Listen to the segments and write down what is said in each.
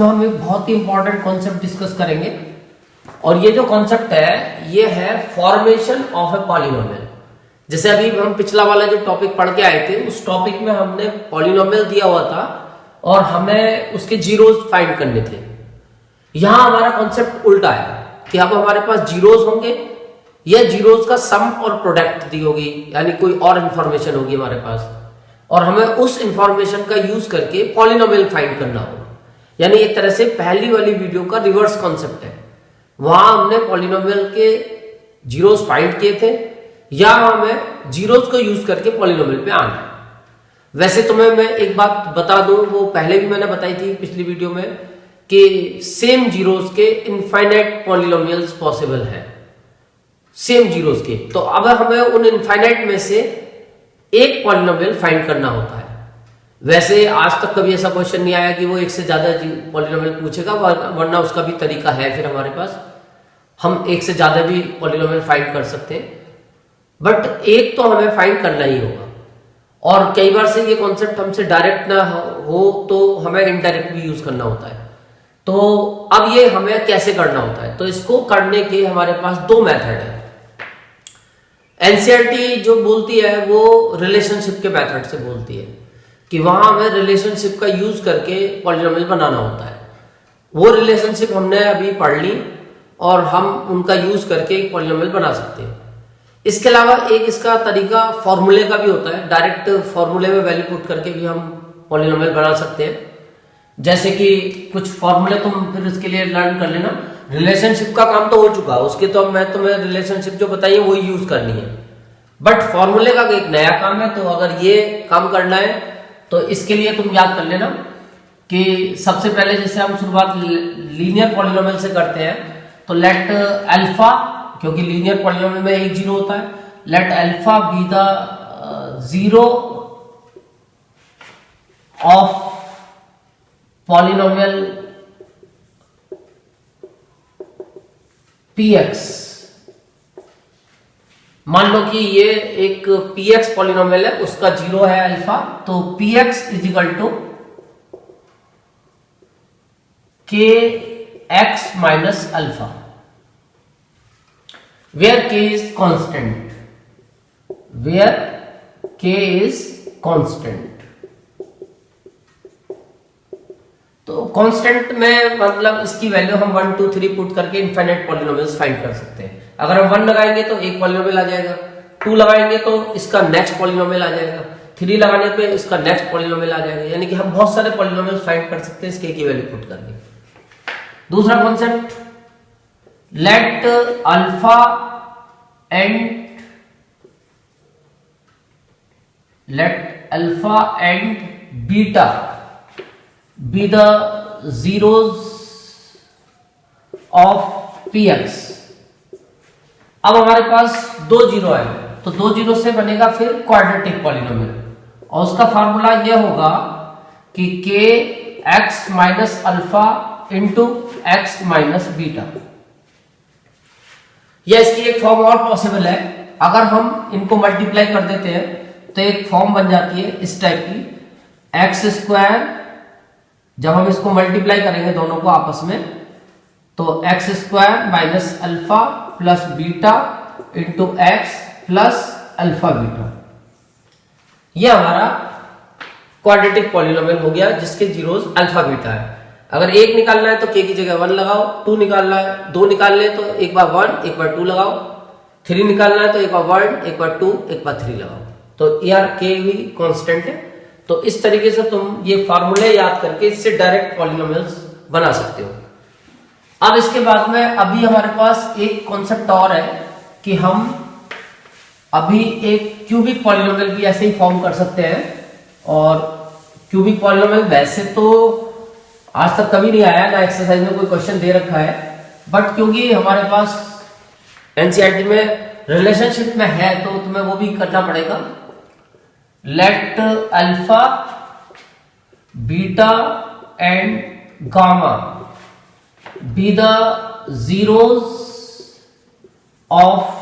हम एक बहुत ही इंपॉर्टेंट कॉन्सेप्ट डिस्कस करेंगे और ये जो कॉन्सेप्ट है ये है फॉर्मेशन ऑफ ए पॉलिनोमियल। जैसे अभी हम पिछला वाला जो टॉपिक पढ़ के आए थे उस टॉपिक में हमने पॉलिनोमियल दिया हुआ था और हमें उसके जीरोस फाइंड करने थे। यहां हमारा कॉन्सेप्ट उल्टा है कि अब हमारे पास जीरोस होंगे या जीरोस का सम और प्रोडक्ट दी होगी, यानी कोई और इंफॉर्मेशन होगी हमारे पास और हमें उस इंफॉर्मेशन का यूज करके पॉलिनोमियल फाइंड करना होगा। यानी एक तरह से पहली वाली वीडियो का रिवर्स कॉन्सेप्ट है। वहां हमने पॉलिनोमियल के जीरोस फाइंड किए थे, या हमें जीरोस को यूज करके पॉलिनोमियल पे आना है। वैसे तुम्हें मैं एक बात बता दूं, वो पहले भी मैंने बताई थी पिछली वीडियो में, कि सेम जीरोस के इनफाइनाइट पॉलिनोमियल्स पॉसिबल है, सेम जीरोस के। तो अब हमें उन इनफाइनाइट में से एक पॉलिनोमियल फाइंड करना होता है। वैसे आज तक कभी ऐसा क्वेश्चन नहीं आया कि वो एक से ज्यादा पॉलिनोमियल पूछेगा, वरना उसका भी तरीका है फिर हमारे पास, हम एक से ज्यादा भी पॉलिनोमियल फाइंड कर सकते हैं, बट एक तो हमें फाइंड करना ही होगा। और कई बार से ये कॉन्सेप्ट हमसे डायरेक्ट ना हो तो हमें इनडायरेक्ट भी यूज करना होता है। तो अब ये हमें कैसे करना होता है, तो इसको करने के हमारे पास दो मेथड है। एनसीईआरटी जो बोलती है वो रिलेशनशिप के मेथड से बोलती है कि वहां हमें रिलेशनशिप का यूज करके पॉलिनोमियल बनाना होता है। वो रिलेशनशिप हमने अभी पढ़ ली और हम उनका यूज करके एक पॉलिनोमियल बना सकते हैं। इसके अलावा एक इसका तरीका फॉर्मूले का भी होता है। डायरेक्ट फॉर्मूले में वैल्यू पुट करके भी हम पॉलिनोमियल बना सकते हैं। जैसे कि कुछ फॉर्मूले तुम फिर इसके लिए लर्न कर लेना। रिलेशनशिप का काम तो हो चुका है, उसके तो मैं तुम्हें रिलेशनशिप जो बताई है वही यूज करनी है, बट फॉर्मूले का एक नया काम है। तो अगर ये काम करना है तो इसके लिए तुम याद कर लेना कि सबसे पहले जैसे हम शुरुआत लीनियर पॉलिनोमियल से करते हैं, तो लेट अल्फा, क्योंकि लीनियर पॉलिनोमियल में एक जीरो होता है, let alpha be the zero of polynomial px। मान लो कि ये एक px पॉलिनोमियल है, उसका जीरो है अल्फा, तो px is equal to kx minus alpha, where k is constant, where k is constant. तो कांस्टेंट में मतलब इसकी वैल्यू हम 1 2 3 पुट करके इनफाइनाइट पॉलिनोमियल्स फाइंड कर सकते हैं। अगर हम 1 लगाएंगे तो एक पॉलिनोमियल आ जाएगा, 2 लगाएंगे तो इसका नेक्स्ट पॉलिनोमियल आ जाएगा, 3 लगाने पे इसका नेक्स्ट पॉलिनोमियल आ जाएगा। यानी कि हम बहुत सारे पॉलिनोमियल्स फाइंड कर सकते हैं इसके की वैल्यू पुट करके। दूसरा concept, let alpha and beta be the zeros of px। अब हमारे पास दो जीरो है, तो दो जीरो से बनेगा फिर क्वाड्रेटिक पॉलिनोमियल, और उसका फार्मूला यह होगा कि k x minus alpha into x minus beta. यह इसकी एक फॉर्म और पॉसिबल है। अगर हम इनको मल्टीप्लाई कर देते हैं तो एक फॉर्म बन जाती है इस टाइप की, एक्स स्क्वायर, जब हम इसको मल्टीप्लाई करेंगे दोनों को आपस में, तो x square minus alpha plus beta into x plus alpha beta. यह हमारा क्वाड्रेटिक पॉलिनोमियल हो गया जिसके जीरोस अल्फा बीटा है। अगर एक निकालना है तो k की जगह 1 लगाओ, 2 निकालना है, 2 निकालने तो एक बार 1 एक बार 2 लगाओ, 3 निकालना है तो एक बार 1 एक बार 2 एक बार 3 लगाओ। तो यार k भी कांस्टेंट है। तो इस तरीके से तुम ये फार्मूले याद करके इससे डायरेक्ट पॉलिनोमियल्स बना सकते हो। अब इसके बाद में अभी हमारे पास एक कॉन्सेप्ट और है कि हम अभी एक क्यूबिक पॉलिनोमियल भी ऐसे ही फॉर्म कर सकते हैं। और क्यूबिक पॉलिनोमियल वैसे तो आज तक कभी नहीं आया, ना एक्सरसाइज में कोई क्वेश्चन दे रखा है, बट क्योंकि हमारे पास एनसीईआरटी में रिलेशनशिप में है तो तुम्हें वो भी करना पड़ेगा। Let alpha beta and gamma be the zeros of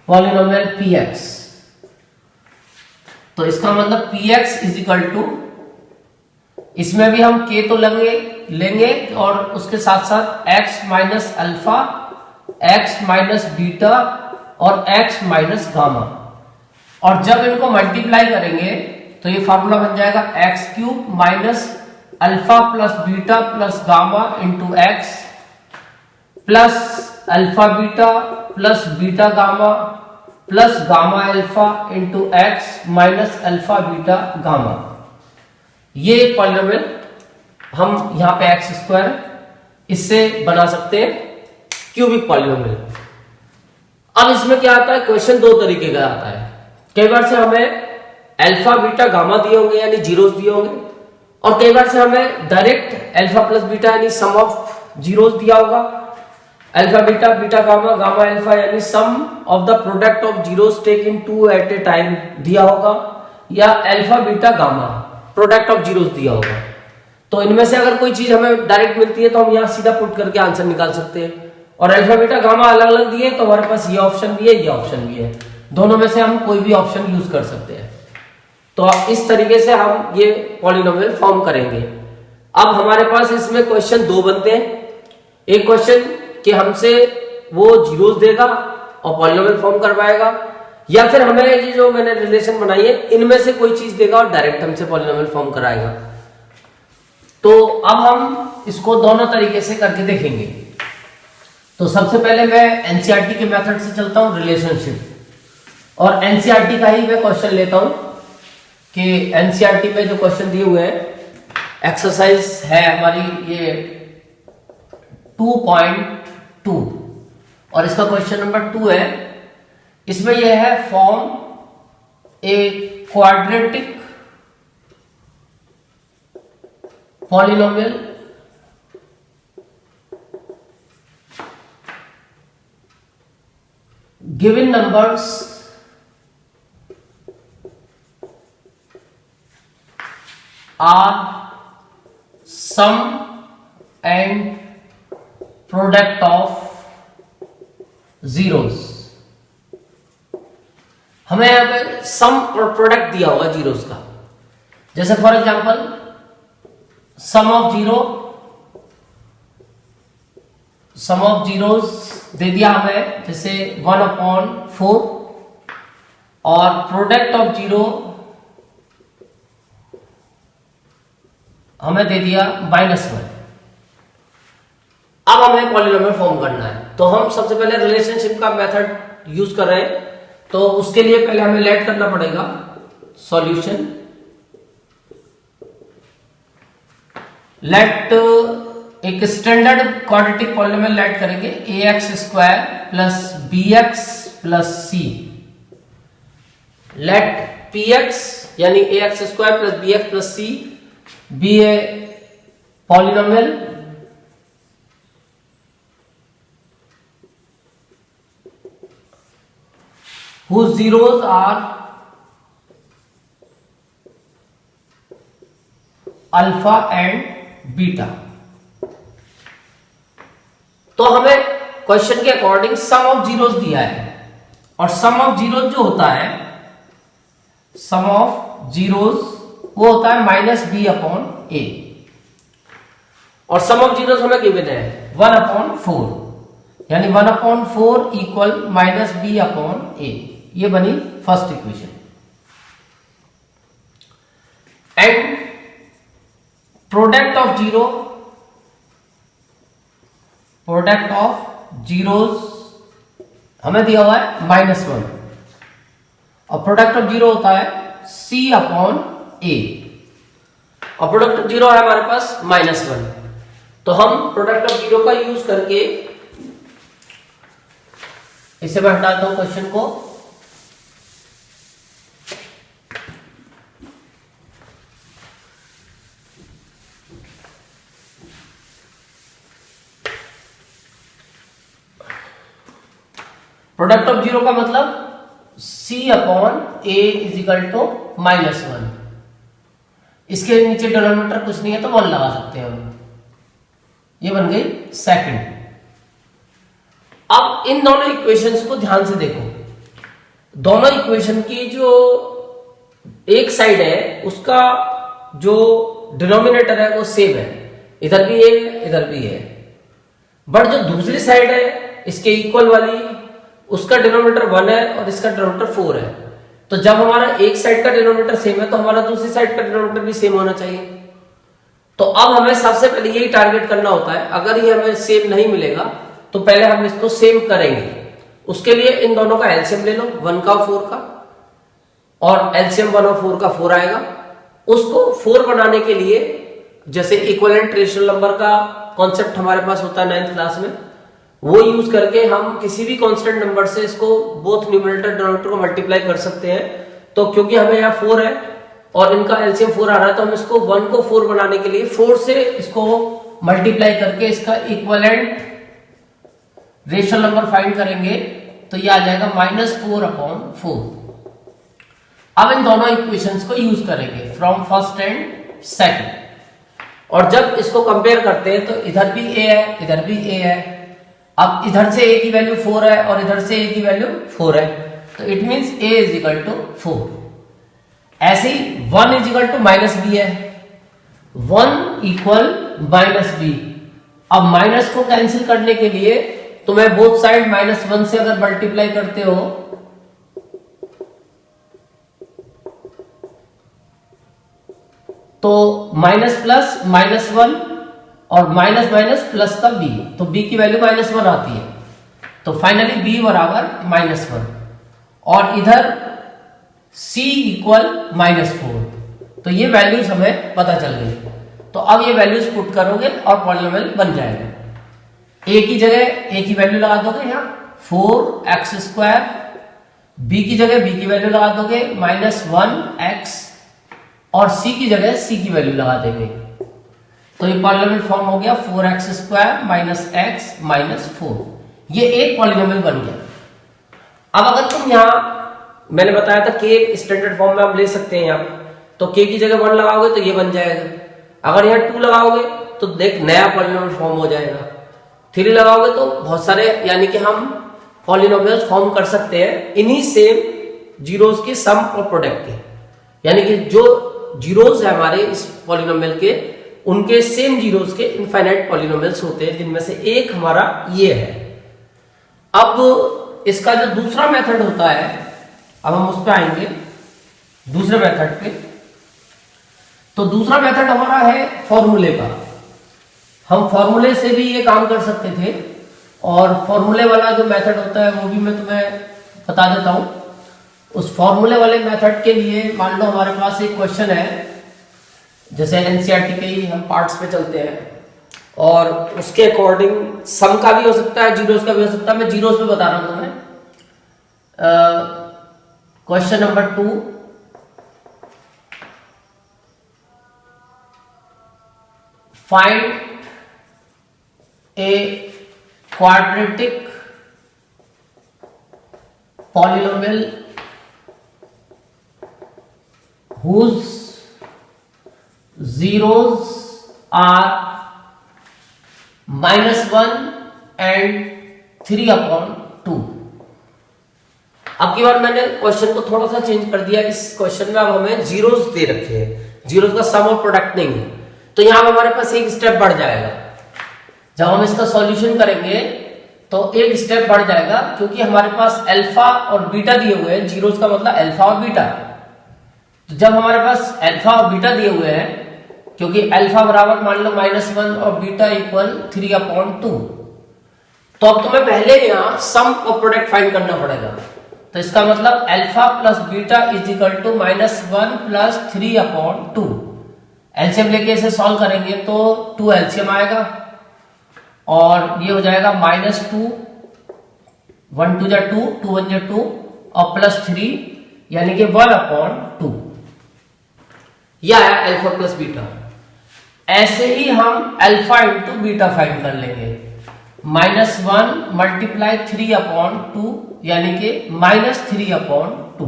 polynomial px। तो इसका मतलब px इज इक्वल टू, इसमें भी हम k तो लगे लेंगे और उसके साथ साथ x minus alpha, x minus beta और x माइनस गामा, और जब इनको मल्टीप्लाई करेंगे तो ये फार्मूला बन जाएगा x cube minus alpha plus beta plus gamma into x plus alpha beta plus beta gamma plus gamma alpha into x minus alpha beta gamma. ये पॉलिनोमियल हम यहां पे एक्स स्क्वायर इससे बना सकते हैं क्यूबिक पॉलिनोमियल। अब इसमें क्या आता है, क्वेश्चन दो तरीके का आता है। कई बार से हमें अल्फा बीटा गामा दिए होंगे यानी जीरोस दिए होंगे, और कई बार से हमें डायरेक्ट अल्फा प्लस बीटा यानी सम ऑफ जीरोस दिया होगा। Alpha beta beta gamma gamma alpha यानी sum of the product of zeros taken two at a time दिया होगा, या alpha beta gamma product of zeros दिया होगा। तो इनमें से अगर कोई चीज हमें डायरेक्ट मिलती है तो हम यहां सीधा पुट करके आंसर निकाल सकते हैं, और अल्फा बीटा गामा अलग अलग दिए तो हमारे पास ये ऑप्शन भी है, ये ऑप्शन भी है, दोनों में से हम कोई भी ऑप्शन यूज कर सकते हैं। तो इस तरीके से हम ये पॉलिनोमियल फॉर्म करेंगे। अब हमारे पास इसमें क्वेश्चन दो बनते हैं, एक क्वेश्चन कि हमसे वो जीरोस देगा और पॉलिनोमियल फॉर्म करवाएगा, या फिर हमें ये जो मैंने रिलेशन बनाई है इनमें से कोई चीज देगा और डायरेक्ट हमसे पॉलिनोमियल फॉर्म कराएगा। तो अब हम इसको दोनों तरीके से करके देखेंगे। तो सबसे पहले मैं एनसीईआरटी के मेथड से चलता हूं, रिलेशनशिप, और एनसीईआरटी का ही मैं क्वेश्चन लेता हूं कि एनसीईआरटी में जो क्वेश्चन दिए हुए हैं, एक्सरसाइज है हमारी ये 2.2 और इसका क्वेश्चन नंबर 2 है। इसमें यह है form a quadratic polynomial given numbers are sum and product of zeros। हमें यहां पे सम और प्रोडक्ट दिया होगा जीरोस का, जैसे for example sum of zeros दे दिया हमें जैसे 1/4, और प्रोडक्ट ऑफ जीरो हमें दे दिया -1। अब हमें पॉलिनोमियल फॉर्म करना है, तो हम सबसे पहले रिलेशनशिप का मेथड यूज कर रहे हैं। तो उसके लिए पहले हमें लेट करना पड़ेगा सॉल्यूशन। लेट एक स्टैंडर्ड क्वाड्रेटिक पॉलिनोमियल लेट करेंगे, ax² plus bx plus c। Let px यानी ax² plus bx plus c be a polynomial whose zeros are alpha and beta। तो हमें क्वेश्चन के अकॉर्डिंग सम ऑफ जीरोस दिया है, और सम of zeros जो होता है, सम ऑफ जीरोस वो होता है -b/a, और सम ऑफ जीरोस हमें गिवन है 1/4, यानी 1/4 इक्वल -b/a। ये बनी first equation. And product of zeros हमें दिया हुआ है -1, और प्रोडक्ट ऑफ जीरो होता है c/a, और प्रोडक्ट ऑफ जीरो है हमारे पास -1। तो हम प्रोडक्ट ऑफ जीरो का यूज करके इसे मैं हटाता हूं क्वेश्चन को। प्रोडक्ट ऑफ जीरो का मतलब c/a इज -1। इसके नीचे डिनोमिनेटर कुछ नहीं है तो 1 लगा सकते हैं हम। ये बन गई सेकंड। अब इन दोनों इक्वेशंस को ध्यान से देखो। दोनों इक्वेशन की जो एक साइड है उसका जो डिनोमिनेटर है वो सेम है, इधर भी ए है, इधर भी ए है। बट जो दूसरी साइड है इसके इक्वल वाली, उसका डिनोमिनेटर 1 है और इसका डिनोमिनेटर 4 है। तो जब हमारा एक साइड का डिनोमिनेटर सेम है तो हमारा दूसरी साइड का डिनोमिनेटर भी सेम होना चाहिए। तो अब हमें सबसे पहले यही टारगेट करना होता है। अगर ये हमें सेम नहीं मिलेगा तो पहले हम इसको सेम करेंगे। उसके लिए इन दोनों का एलसीएम ले लो, 1 का 4 का, और एलसीएम 1 और 4 का 4 आएगा। उसको 4 बनाने के लिए जैसे इक्विवेलेंट रेशनल नंबर का कॉन्सेप्ट हमारे पास होता है 9th क्लास में, वो यूज करके हम किसी भी कांस्टेंट नंबर से इसको बोथ न्यूमरेटर डिनोमिनेटर को मल्टीप्लाई कर सकते हैं। तो क्योंकि हमें यहाँ 4 है और इनका एलसीएम 4 आ रहा है तो हम इसको 1 को 4 बनाने के लिए 4 से इसको मल्टीप्लाई करके इसका इक्विवेलेंट रेशनल नंबर फाइंड करेंगे। तो ये आ जाएगा -4/4। अब इन दोनों इक्वेशंस को यूज करेंगे फ्रॉम फर्स्ट एंड सेकंड, और जब इसको कंपेयर करते हैं तो इधर भी ए है, इधर भी ए है। अब इधर से ए की वैल्यू 4 है और इधर से ए की वैल्यू 4 है, तो it means a is equal to 4। ऐसे ही 1 इज इक्वल टू -b है, 1 इक्वल -b। अब माइनस को कैंसिल करने के लिए तुम्हें बोथ साइड -1 से अगर मल्टीप्लाई करते हो तो माइनस प्लस -1 और माइनस माइनस प्लस का b, तो b की वैल्यू -1 आती है। तो फाइनली b बराबर -1 और इधर c इक्वल -4। तो ये वैल्यूज हमें पता चल गई। तो अब ये वैल्यूज पुट करोगे और पॉलिनोमियल बन जाएगा। a की जगह a की वैल्यू लगा दोगे यहाँ 4x², b की जगह b की वैल्यू लगा दोगे -1x, और c की जगह c की वैल्यू लगा देंगे। तो ये पॉलिनोमियल फॉर्म हो गया 4x² - x - 4। ये एक पॉलिनोमियल बन गया। अब अगर तुम यहां, मैंने बताया था k स्टैंडर्ड फॉर्म में आप ले सकते हैं यहाँ, तो k की जगह 1 लगाओगे तो ये बन जाएगा। अगर यहाँ 2 लगाओगे तो देख नया पॉलिनोमियल फॉर्म हो जाएगा। 3 लगाओगे तो बहुत सारे, यानी कि हम पॉलिनोमियल फॉर्म कर सकते हैं इन्हीं सेम जीरोस के सम और प्रोडक्ट के, यानी कि जो जीरोस है हमारे इस पॉलिनोमियल के, उनके सेम जीरोस के इनफाइनाइट पॉलिनोमियल्स होते हैं, जिनमें से एक हमारा ये है। अब इसका जो दूसरा मेथड होता है, अब हम उस पर आएंगे दूसरे मेथड पे। तो दूसरा मेथड हमारा है फॉर्मूले का। हम फॉर्मूले से भी ये काम कर सकते थे, और फॉर्मूले वाला जो मेथड होता है वो भी मैं तुम्हें बता देता हूं। उस फॉर्मूले वाले मेथड के लिए मान लो हमारे पास एक क्वेश्चन है, जैसे एनसीईआरटी के ही हम पार्ट्स पे चलते हैं, और उसके अकॉर्डिंग सम का भी हो सकता है, जीरोस का भी हो सकता है। मैं जीरोस पे बता रहा हूं तुम्हें। Question number 2, find a quadratic polynomial whose zeros are -1 and 3/2। अब की बार मैंने क्वेश्चन को थोड़ा सा चेंज कर दिया। इस क्वेश्चन में अब हमें जीरोस दे रखे हैं, जीरोस का सम और प्रोडक्ट नहीं है, तो यहां हमारे पास एक स्टेप बढ़ जाएगा। जब हम इसका सॉल्यूशन करेंगे तो एक स्टेप बढ़ जाएगा, क्योंकि हमारे पास अल्फा और बीटा दिए हुए हैं। जीरोस का मतलब अल्फा और बीटा। तो जब हमारे पास अल्फा और बीटा दिए हुए हैं, क्योंकि अल्फा बराबर मान लो -1 और बीटा इक्वल 3/2, तो अब तुम्हें पहले यहाँ सम और प्रोडक्ट फाइंड करना पड़ेगा। तो इसका मतलब alpha plus beta is equal to -1 plus 3/2। LCM लेके इसे सॉल्व करेंगे तो 2 एलसीएम आएगा, और ये हो जाएगा -2, 1 2 जा 2, 2 1 जा 2, और +3 यानी कि 1/2। यह है अल्फा प्लस बीटा। ऐसे ही हम अल्फा इंटू बीटा फाइंड कर लेंगे। -1 मल्टीप्लाई 3/2 यानी कि -3/2।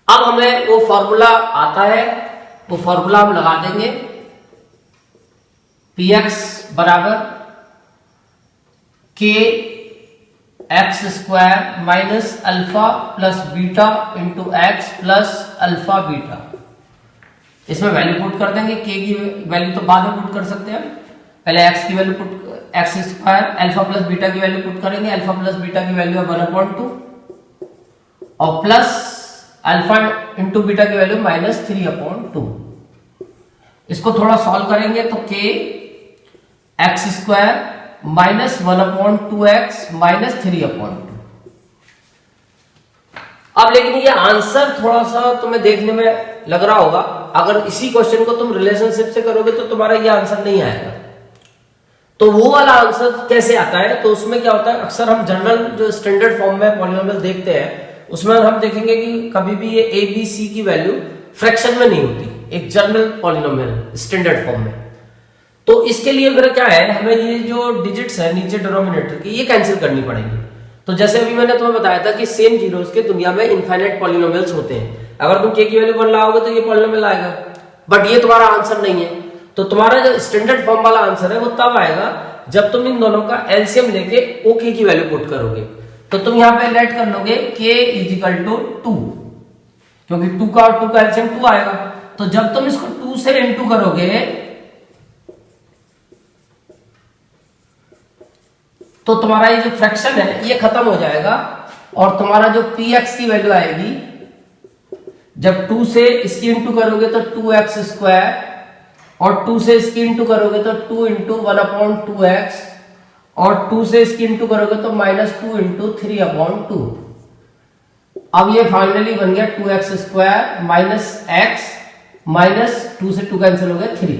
अब हमें वो फॉर्मूला आता है, वो फॉर्मूला हम लगा देंगे। px बराबर k x² minus alpha plus beta into x plus alpha beta. इसमें वैल्यू पुट कर देंगे, के की वैल्यू तो बाद में पुट कर सकते हैं, पहले एक्स की value put, x square alpha plus beta की वैल्यू पुट करेंगे, अल्फा प्लस बीटा की वैल्यू है 1/2 और प्लस अल्फा इंटू बीटा की वैल्यू -3/2। इसको थोड़ा सॉल्व करेंगे तो के एक्स स्क्वायर -1/2x -3/2। अब लेकिन ये आंसर थोड़ा सा तुम्हें देखने में लग रहा होगा, अगर इसी क्वेश्चन को तुम रिलेशनशिप से करोगे तो तुम्हारा ये आंसर नहीं आएगा। तो वो वाला आंसर कैसे आता है, तो उसमें क्या होता है, अक्सर हम जनरल जो स्टैंडर्ड फॉर्म में पॉलिनोमियल देखते हैं उसमें हम देखेंगे कि कभी भी ये ए बी सी की वैल्यू फ्रैक्शन में नहीं होती, एक जनरल पॉलिनोमियल स्टैंडर्ड फॉर्म में। तो इसके लिए फिर क्या है, हमें ये जो डिजिट्स है नीचे डिनोमिनेटर की ये कैंसिल करनी पड़ेगी। तो जैसे अभी मैंने तुम्हें बताया था कि सेम जीरोस के दुनिया में इनफाइनाइट पॉलिनोमियल्स होते हैं, अगर तुम के की वैल्यू 1 लाओगे तो ये पॉलिनोमियल आएगा, बट ये तुम्हारा आंसर नहीं है। तो तुम्हारा जो स्टैंडर्ड फॉर्म वाला आंसर है वो तब आएगा जब तुम इन दोनों का एलसीएम लेके ओके की वैल्यू पुट करोगे। तो तुम यहाँ पे लेट कर लोगे k = 2, क्योंकि 2 का और 2 का एलसीएम 2 आएगा। तो जब तुम इसको 2 से इनटू करोगे तो तुम्हारा ये जो फ्रैक्शन है ये खत्म हो जाएगा और तुम्हारा जो px की वैल्यू आएगी, जब 2 से इसकी इंटू करोगे तो 2x स्क्वायर और 2 से इसकी इंटू करोगे तो 2 × 1/2x और 2 से इसकी इंटू करोगे तो -2 × 3/2। अब ये फाइनली बन गया 2x स्क्वायर -x -2 से 2 कैंसिल हो गया 3।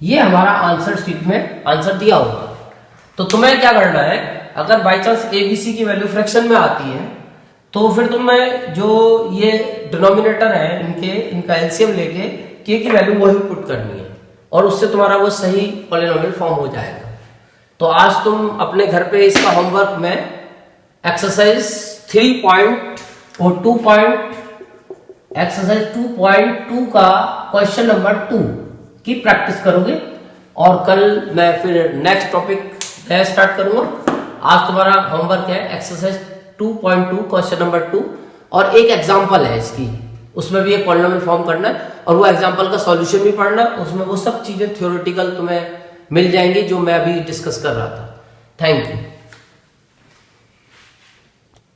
ये हमारा आंसर शीट में आंसर दिया होगा। तो तुम्हें क्या करना है, अगर बाई चांस एबीसी की वैल्यू फ्रैक्शन में आती है तो फिर तुम्हें जो ये डिनोमिनेटर है इनका एलसीएम लेके के की वैल्यू वही पुट करनी है और उससे तुम्हारा वो सही पॉलिनोमियल फॉर्म हो जाएगा। तो आज तुम अपने घर पे इसका होमवर्क में एक्सरसाइज 2.2 का क्वेश्चन नंबर 2 की प्रैक्टिस करोगे और कल मैं फिर नेक्स्ट टॉपिक स्टार्ट करूंगा। आज तुम्हारा होमवर्क है एक्सरसाइज 2.2 क्वेश्चन नंबर 2 और एक एग्जांपल है इसकी, उसमें भी एक पॉलिनोमियल फॉर्म करना है और वो एग्जांपल का सॉल्यूशन भी पढ़ना, उसमें वो सब चीजें थ्योरेटिकल तुम्हें मिल जाएंगी जो मैं अभी डिस्कस कर रहा था। Thank you.